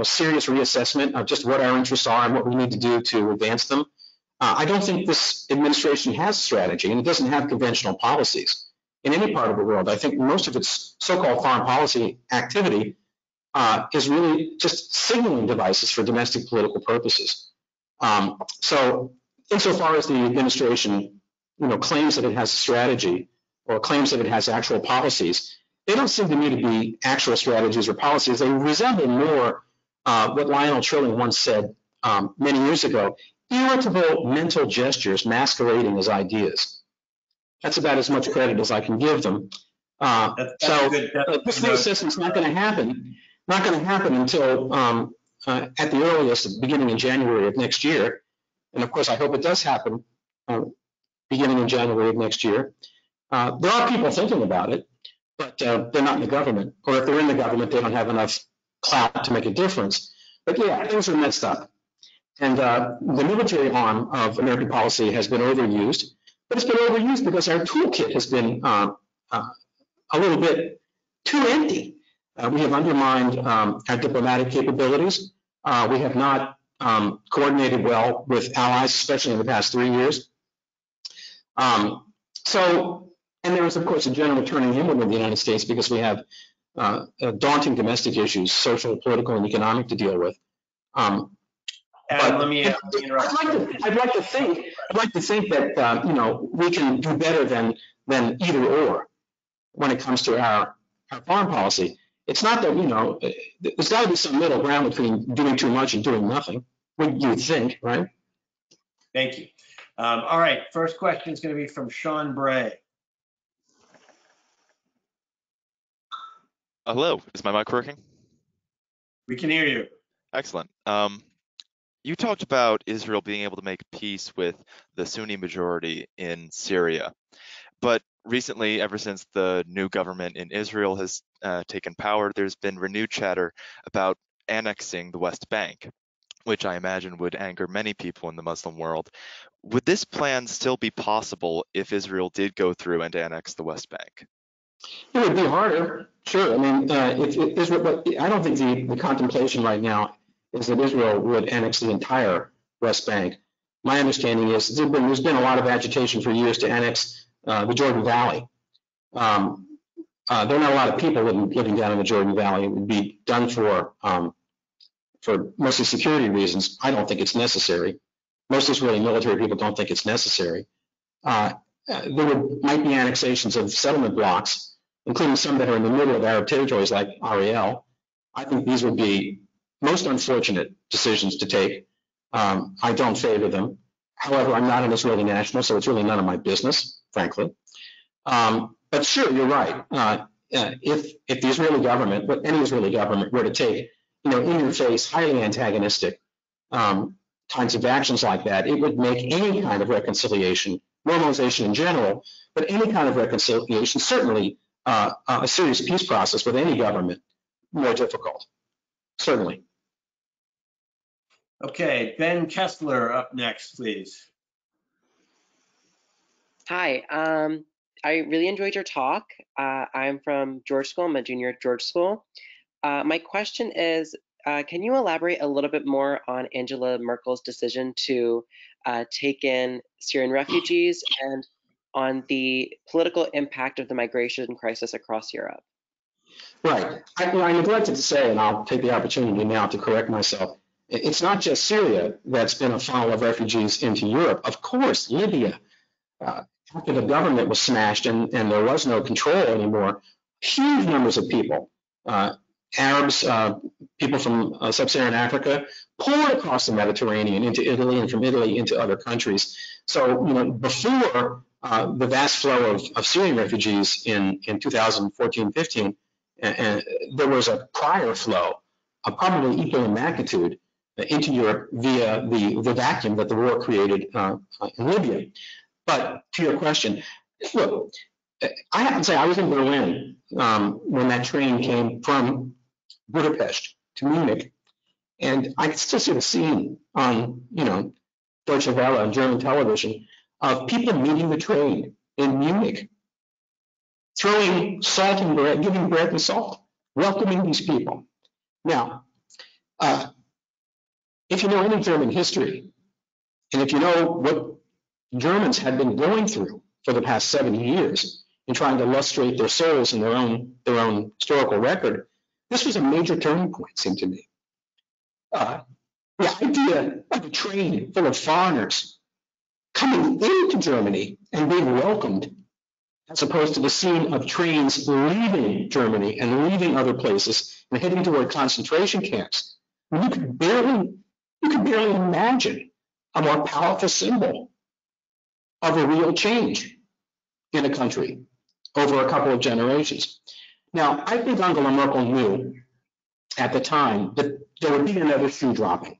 serious reassessment of just what our interests are and what we need to do to advance them. I don't think this administration has strategy, and it doesn't have conventional policies in any part of the world. I think most of its so-called foreign policy activity is really just signaling devices for domestic political purposes. So insofar as the administration, claims that it has a strategy or claims that it has actual policies, they don't seem to me to be actual strategies or policies. They resemble more what Lionel Trilling once said many years ago, irritable mental gestures masquerading as ideas. That's about as much credit as I can give them. This reassessment's not going to happen. Not going to happen until at the earliest, beginning in January of next year. And of course, I hope it does happen beginning in January of next year. There are people thinking about it, but they're not in the government. Or if they're in the government, they don't have enough clout to make a difference. But yeah, things are messed up. And the military arm of American policy has been overused. But it's been overused because our toolkit has been a little bit too empty. We have undermined our diplomatic capabilities. We have not coordinated well with allies, especially in the past 3 years. And there is, of course, a general turning inward in the United States because we have daunting domestic issues, social, political, and economic to deal with. Let me interrupt. I'd like to think that we can do better than either or when it comes to our foreign policy. It's not that there's got to be some middle ground between doing too much and doing nothing. What you think, right? Thank you. All right, first question is going to be from Sean Bray. Hello, is my mic working? We can hear you. Excellent. You talked about Israel being able to make peace with the Sunni majority in Syria, but recently, ever since the new government in Israel has taken power, there's been renewed chatter about annexing the West Bank, which I imagine would anger many people in the Muslim world. Would this plan still be possible if Israel did go through and annex the West Bank? It would be harder, sure. I mean, but I don't think the contemplation right now is that Israel would annex the entire West Bank. My understanding is there's been a lot of agitation for years to annex the Jordan Valley. There are not a lot of people living down in the Jordan Valley. It would be done for mostly security reasons. I don't think it's necessary. Most Israeli military people don't think it's necessary. There might be annexations of settlement blocks, including some that are in the middle of Arab territories like Ariel. I think these would be most unfortunate decisions to take. I don't favor them. However, I'm not an Israeli national, so it's really none of my business, frankly. But sure, you're right. If the Israeli government, but any Israeli government, were to take, in your face, highly antagonistic kinds of actions like that, it would make any kind of reconciliation, normalization in general, but any kind of reconciliation, certainly a serious peace process with any government, more difficult. Certainly. Okay, Ben Kessler up next, please. Hi, I really enjoyed your talk. I'm from George School. I'm a junior at George School. My question is, can you elaborate a little bit more on Angela Merkel's decision to take in Syrian refugees and on the political impact of the migration crisis across Europe? Right. I neglected to say, and I'll take the opportunity now to correct myself, it's not just Syria that's been a funnel of refugees into Europe. Of course, Libya, after the government was smashed and there was no control anymore, huge numbers of people, Arabs, people from sub-Saharan Africa, poured across the Mediterranean into Italy and from Italy into other countries. So, before the vast flow of Syrian refugees in 2014-15, there was a prior flow, probably equal in magnitude, into Europe via the vacuum that the war created in Libya. But to your question, look, I have to say I was in Berlin when that train came from Budapest to Munich, and I can still see the scene on, Deutsche Welle on German television of people meeting the train in Munich, throwing salt and bread, giving bread and salt, welcoming these people. Now, If you know any German history, and if you know what Germans had been going through for the past 70 years in trying to lustrate their souls in their own historical record, this was a major turning point, it seemed to me. The idea of a train full of foreigners coming into Germany and being welcomed, as opposed to the scene of trains leaving Germany and leaving other places and heading toward concentration camps. I mean, you could barely imagine a more powerful symbol of a real change in a country over a couple of generations. Now, I think Angela Merkel knew at the time that there would be another shoe dropping.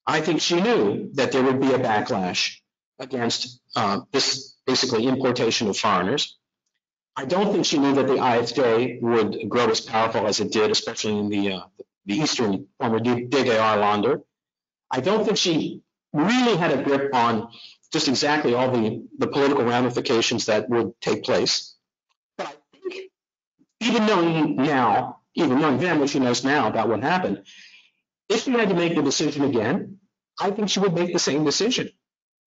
I think she knew that there would be a backlash against this basically importation of foreigners. I don't think she knew that the AfD would grow as powerful as it did, especially in the eastern former DDR Länder. I don't think she really had a grip on just exactly all the political ramifications that would take place. But I think even knowing then what she knows now about what happened, if she had to make the decision again, I think she would make the same decision.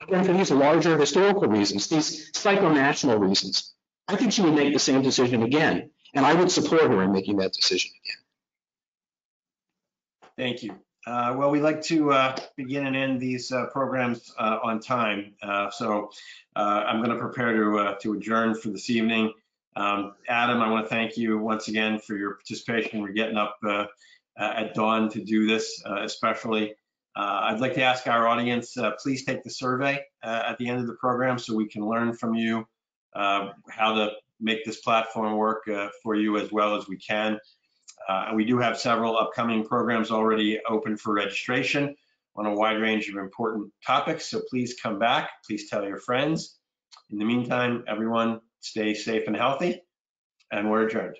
Again, for these larger historical reasons, these psycho-national reasons, I think she would make the same decision again, and I would support her in making that decision again. Thank you. Well, we like to begin and end these programs on time, so I'm going to prepare to adjourn for this evening. Adam, I want to thank you once again for your participation. We're getting up at dawn to do this, especially. I'd like to ask our audience, please take the survey at the end of the program so we can learn from you how to make this platform work for you as well as we can. We do have several upcoming programs already open for registration on a wide range of important topics, so please come back. Please tell your friends. In the meantime, everyone stay safe and healthy, and we're adjourned.